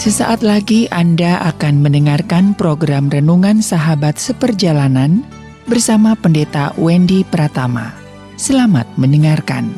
Sesaat lagi Anda akan mendengarkan program Renungan Sahabat Seperjalanan bersama Pendeta Wendy Pratama. Selamat mendengarkan.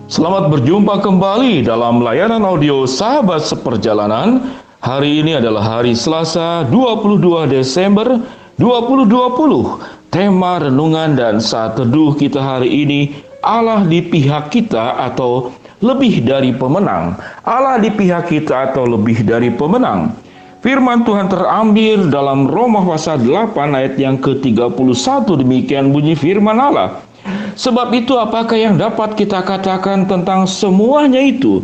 Selamat berjumpa kembali dalam layanan audio Sahabat Seperjalanan. Hari ini adalah hari Selasa 22 Desember 2020. Tema renungan dan saat teduh kita hari ini, Allah di pihak kita atau lebih dari pemenang. Allah di pihak kita atau lebih dari pemenang. Firman Tuhan terambil dalam Roma pasal 8 ayat yang ke-31. Demikian bunyi firman Allah. Sebab itu apakah yang dapat kita katakan tentang semuanya itu?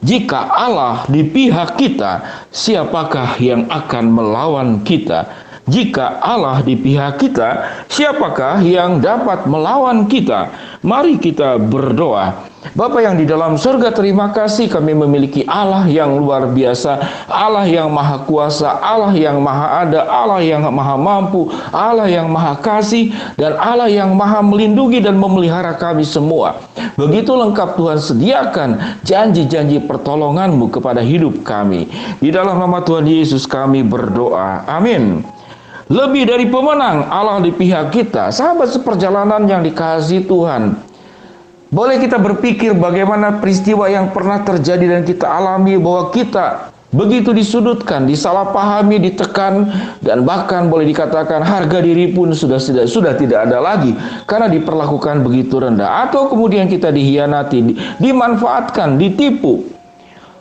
Jika Allah di pihak kita, siapakah yang akan melawan kita? Jika Allah di pihak kita, siapakah yang dapat melawan kita? Mari kita berdoa. Bapa yang di dalam surga, terima kasih kami memiliki Allah yang luar biasa, Allah yang maha kuasa, Allah yang maha ada, Allah yang maha mampu, Allah yang maha kasih, dan Allah yang maha melindungi dan memelihara kami semua. Begitu lengkap Tuhan sediakan janji-janji pertolongan-Mu kepada hidup kami. Di dalam nama Tuhan Yesus kami berdoa. Amin. Lebih dari pemenang, Allah di pihak kita. Sahabat seperjalanan yang dikasihi Tuhan, boleh kita berpikir bagaimana peristiwa yang pernah terjadi dan kita alami, bahwa kita begitu disudutkan, disalahpahami, ditekan, dan bahkan boleh dikatakan harga diri pun sudah tidak ada lagi karena diperlakukan begitu rendah. Atau kemudian kita dihianati, dimanfaatkan, ditipu,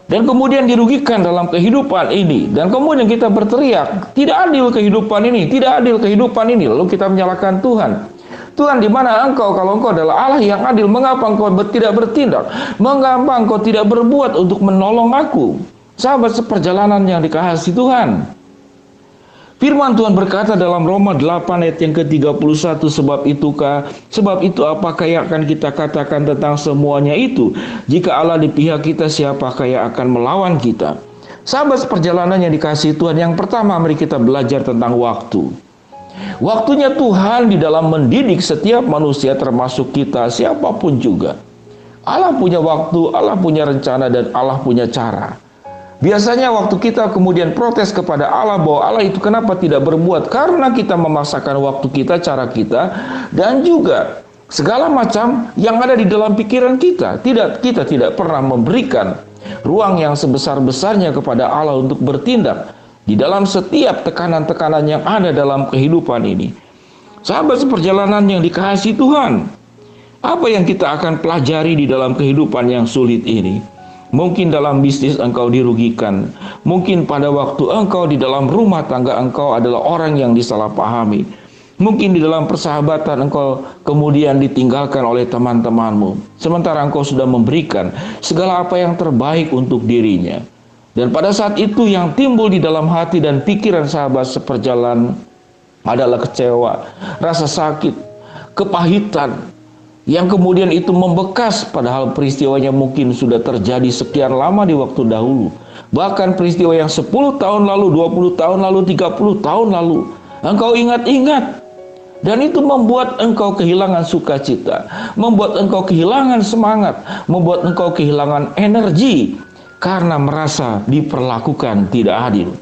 dan kemudian dirugikan dalam kehidupan ini. Dan kemudian kita berteriak, tidak adil kehidupan ini, tidak adil kehidupan ini. Lalu kita menyalahkan Tuhan. Tuhan, di mana Engkau? Kalau Engkau adalah Allah yang adil, mengapa Engkau tidak bertindak? Mengapa Engkau tidak berbuat untuk menolong aku? Sahabat seperjalanan yang dikasihi Tuhan, firman Tuhan berkata dalam Roma 8 ayat yang ke-31, sebab itu apakah yang akan kita katakan tentang semuanya itu? Jika Allah di pihak kita, siapakah yang akan melawan kita? Sahabat seperjalanan yang dikasihi Tuhan, yang pertama mari kita belajar tentang waktu. Waktunya Tuhan di dalam mendidik setiap manusia, termasuk kita, siapapun juga. Allah punya waktu, Allah punya rencana, dan Allah punya cara. Biasanya waktu kita kemudian protes kepada Allah bahwa Allah itu kenapa tidak berbuat, karena kita memaksakan waktu kita, cara kita, dan juga segala macam yang ada di dalam pikiran kita. Kita tidak pernah memberikan ruang yang sebesar-besarnya kepada Allah untuk bertindak di dalam setiap tekanan-tekanan yang ada dalam kehidupan ini. Sahabat seperjalanan yang dikasihi Tuhan, apa yang kita akan pelajari di dalam kehidupan yang sulit ini? Mungkin dalam bisnis engkau dirugikan. Mungkin pada waktu engkau di dalam rumah tangga engkau adalah orang yang disalahpahami. Mungkin di dalam persahabatan engkau kemudian ditinggalkan oleh teman-temanmu, sementara engkau sudah memberikan segala apa yang terbaik untuk dirinya. Dan pada saat itu yang timbul di dalam hati dan pikiran sahabat seperjalanan adalah kecewa, rasa sakit, kepahitan, yang kemudian itu membekas, padahal peristiwanya mungkin sudah terjadi sekian lama di waktu dahulu. Bahkan peristiwa yang 10 tahun lalu, 20 tahun lalu, 30 tahun lalu, engkau ingat-ingat. Dan itu membuat engkau kehilangan sukacita, membuat engkau kehilangan semangat, membuat engkau kehilangan energi, karena merasa diperlakukan tidak adil.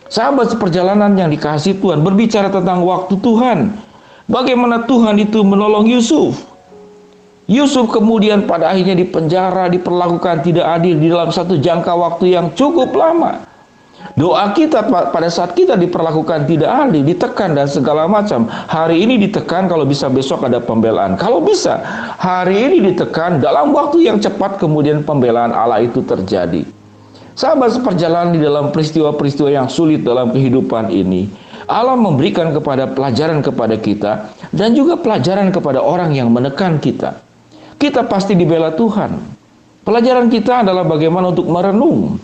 Sahabat seperjalanan yang dikasihi Tuhan, berbicara tentang waktu Tuhan, bagaimana Tuhan itu menolong Yusuf. Yusuf kemudian pada akhirnya dipenjara, diperlakukan tidak adil di dalam satu jangka waktu yang cukup lama. Doa kita pada saat kita diperlakukan tidak adil, ditekan dan segala macam. Hari ini ditekan, kalau bisa besok ada pembelaan. Kalau bisa, hari ini ditekan, dalam waktu yang cepat kemudian pembelaan Allah itu terjadi. Sahabat seperjalanan di dalam peristiwa-peristiwa yang sulit dalam kehidupan ini, Allah memberikan pelajaran kepada kita, dan juga pelajaran kepada orang yang menekan kita. Kita pasti dibela Tuhan. Pelajaran kita adalah bagaimana untuk merenung.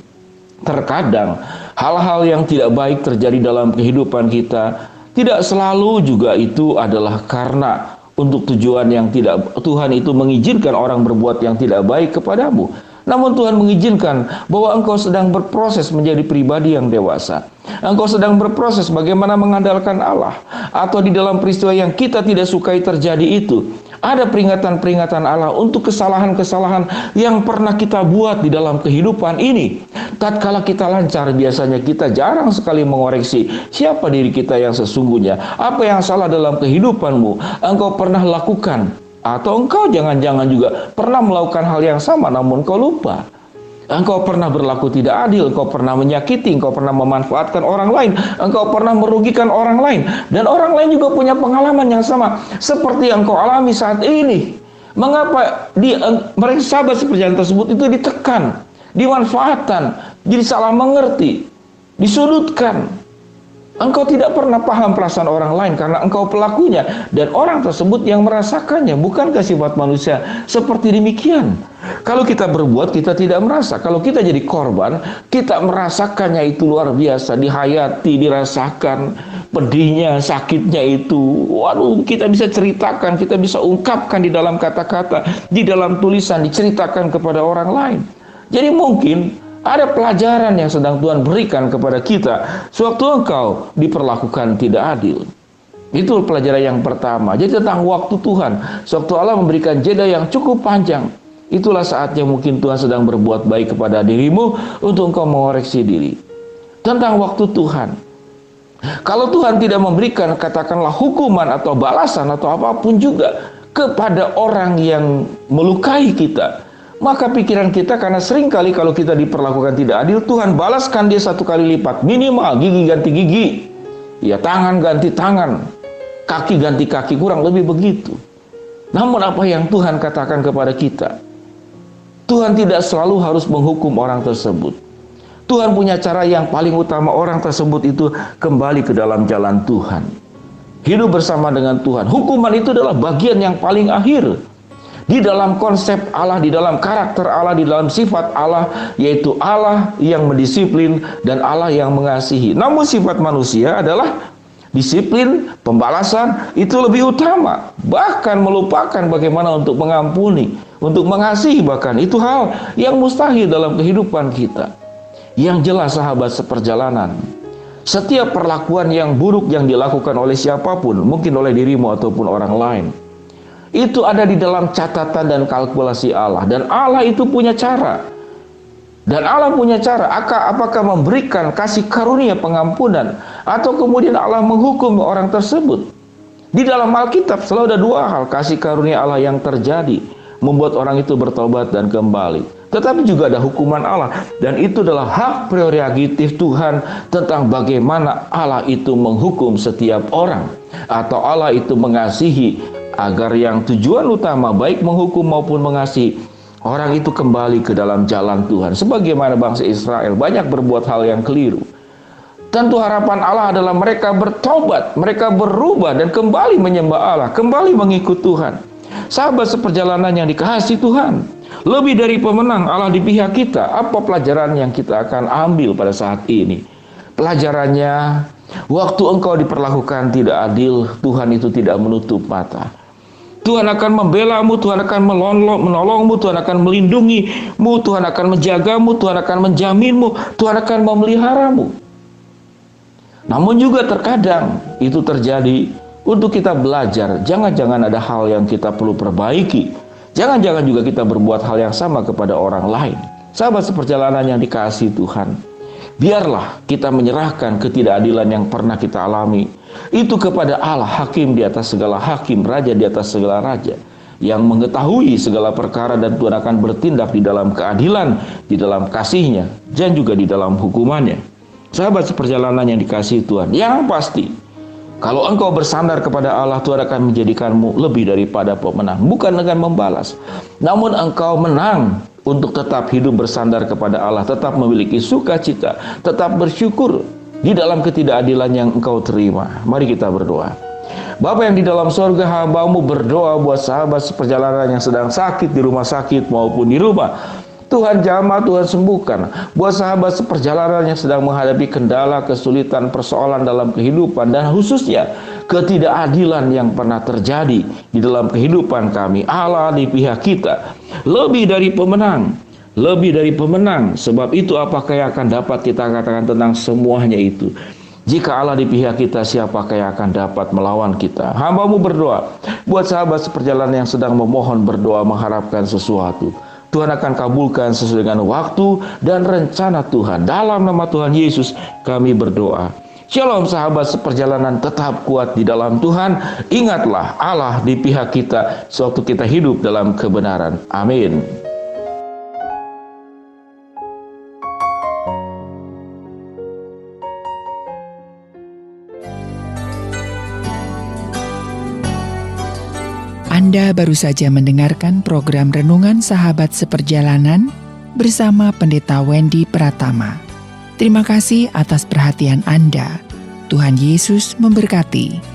Terkadang hal-hal yang tidak baik terjadi dalam kehidupan kita, tidak selalu juga itu adalah karena untuk tujuan yang tidak, Tuhan itu mengizinkan orang berbuat yang tidak baik kepadamu. Namun Tuhan mengizinkan bahwa engkau sedang berproses menjadi pribadi yang dewasa. Engkau sedang berproses bagaimana mengandalkan Allah. Atau di dalam peristiwa yang kita tidak sukai terjadi itu, ada peringatan-peringatan Allah untuk kesalahan-kesalahan yang pernah kita buat di dalam kehidupan ini. Tatkala kita lancar, biasanya kita jarang sekali mengoreksi siapa diri kita yang sesungguhnya. Apa yang salah dalam kehidupanmu engkau pernah lakukan. Atau engkau jangan-jangan juga pernah melakukan hal yang sama namun kau lupa. Engkau pernah berlaku tidak adil, engkau pernah menyakiti, engkau pernah memanfaatkan orang lain, engkau pernah merugikan orang lain. Dan orang lain juga punya pengalaman yang sama seperti yang engkau alami saat ini. Mengapa mereka sahabat seperjalanan tersebut itu ditekan, dimanfaatkan, jadi salah mengerti, disudutkan. Engkau tidak pernah paham perasaan orang lain karena engkau pelakunya dan orang tersebut yang merasakannya. Bukankah sifat manusia seperti demikian? Kalau kita berbuat, kita tidak merasa. Kalau kita jadi korban, kita merasakannya itu luar biasa, dihayati, dirasakan pedihnya, sakitnya itu. Waduh, kita bisa ceritakan, kita bisa ungkapkan di dalam kata-kata, di dalam tulisan, diceritakan kepada orang lain. Jadi mungkin ada pelajaran yang sedang Tuhan berikan kepada kita sewaktu engkau diperlakukan tidak adil. Itu pelajaran yang pertama. Jadi tentang waktu Tuhan, sewaktu Allah memberikan jeda yang cukup panjang, itulah saatnya mungkin Tuhan sedang berbuat baik kepada dirimu untuk engkau mengoreksi diri. Tentang waktu Tuhan, kalau Tuhan tidak memberikan katakanlah hukuman atau balasan atau apapun juga kepada orang yang melukai kita, maka pikiran kita, karena seringkali kalau kita diperlakukan tidak adil, Tuhan balaskan dia 1 kali lipat. Minimal gigi ganti gigi, ya tangan ganti tangan, kaki ganti kaki, kurang lebih begitu. Namun apa yang Tuhan katakan kepada kita, Tuhan tidak selalu harus menghukum orang tersebut. Tuhan punya cara yang paling utama orang tersebut itu kembali ke dalam jalan Tuhan, hidup bersama dengan Tuhan. Hukuman itu adalah bagian yang paling akhir di dalam konsep Allah, di dalam karakter Allah, di dalam sifat Allah, yaitu Allah yang mendisiplin dan Allah yang mengasihi. Namun sifat manusia adalah disiplin, pembalasan itu lebih utama, bahkan melupakan bagaimana untuk mengampuni, untuk mengasihi. Bahkan itu hal yang mustahil dalam kehidupan kita. Yang jelas sahabat seperjalanan, setiap perlakuan yang buruk yang dilakukan oleh siapapun, mungkin oleh dirimu ataupun orang lain, itu ada di dalam catatan dan kalkulasi Allah. Dan Allah itu punya cara. Dan Allah punya cara. Apakah memberikan kasih karunia pengampunan, atau kemudian Allah menghukum orang tersebut. Di dalam Alkitab selalu ada dua hal. Kasih karunia Allah yang terjadi, membuat orang itu bertobat dan kembali. Tetapi juga ada hukuman Allah. Dan itu adalah hak prerogatif Tuhan tentang bagaimana Allah itu menghukum setiap orang. Atau Allah itu mengasihi, agar yang tujuan utama baik menghukum maupun mengasihi, orang itu kembali ke dalam jalan Tuhan. Sebagaimana bangsa Israel banyak berbuat hal yang keliru. Tentu harapan Allah adalah mereka bertobat, mereka berubah dan kembali menyembah Allah, kembali mengikut Tuhan. Sahabat seperjalanan yang dikasihi Tuhan, lebih dari pemenang, Allah di pihak kita. Apa pelajaran yang kita akan ambil pada saat ini? Pelajarannya, waktu engkau diperlakukan tidak adil, Tuhan itu tidak menutup mata. Tuhan akan membela-Mu, Tuhan akan menolong-Mu, Tuhan akan melindungi-Mu, Tuhan akan menjaga-Mu, Tuhan akan menjamin-Mu, Tuhan akan memelihara-Mu. Namun juga terkadang itu terjadi untuk kita belajar. Jangan-jangan ada hal yang kita perlu perbaiki. Jangan-jangan juga kita berbuat hal yang sama kepada orang lain. Sahabat seperjalanan yang dikasihi Tuhan, biarlah kita menyerahkan ketidakadilan yang pernah kita alami itu kepada Allah, hakim di atas segala hakim, raja di atas segala raja, yang mengetahui segala perkara, dan Tuhan akan bertindak di dalam keadilan, di dalam kasih-Nya, dan juga di dalam hukumannya. Sahabat seperjalanan yang dikasihi Tuhan, yang pasti kalau engkau bersandar kepada Allah, Tuhan akan menjadikanmu lebih daripada pemenang. Bukan dengan membalas, namun engkau menang untuk tetap hidup bersandar kepada Allah, tetap memiliki sukacita, tetap bersyukur di dalam ketidakadilan yang engkau terima. Mari kita berdoa. Bapa yang di dalam sorga, hamba-Mu berdoa buat sahabat seperjalanan yang sedang sakit di rumah sakit maupun di rumah. Tuhan jamah, Tuhan sembuhkan. Buat sahabat seperjalanan yang sedang menghadapi kendala, kesulitan, persoalan dalam kehidupan, dan khususnya ketidakadilan yang pernah terjadi di dalam kehidupan kami, Allah di pihak kita, lebih dari pemenang. lebih dari pemenang. Sebab itu apakah yang akan dapat kita katakan tentang semuanya itu? Jika Allah di pihak kita, siapakah yang akan dapat melawan kita? Hamba-Mu berdoa buat sahabat seperjalanan yang sedang memohon, berdoa mengharapkan sesuatu. Tuhan akan kabulkan sesuai dengan waktu dan rencana Tuhan. Dalam nama Tuhan Yesus kami berdoa. Shalom sahabat seperjalanan, tetap kuat di dalam Tuhan. Ingatlah Allah di pihak kita sewaktu kita hidup dalam kebenaran. Amin. Anda baru saja mendengarkan program Renungan Sahabat Seperjalanan bersama Pendeta Wendy Pratama. Terima kasih atas perhatian Anda. Tuhan Yesus memberkati.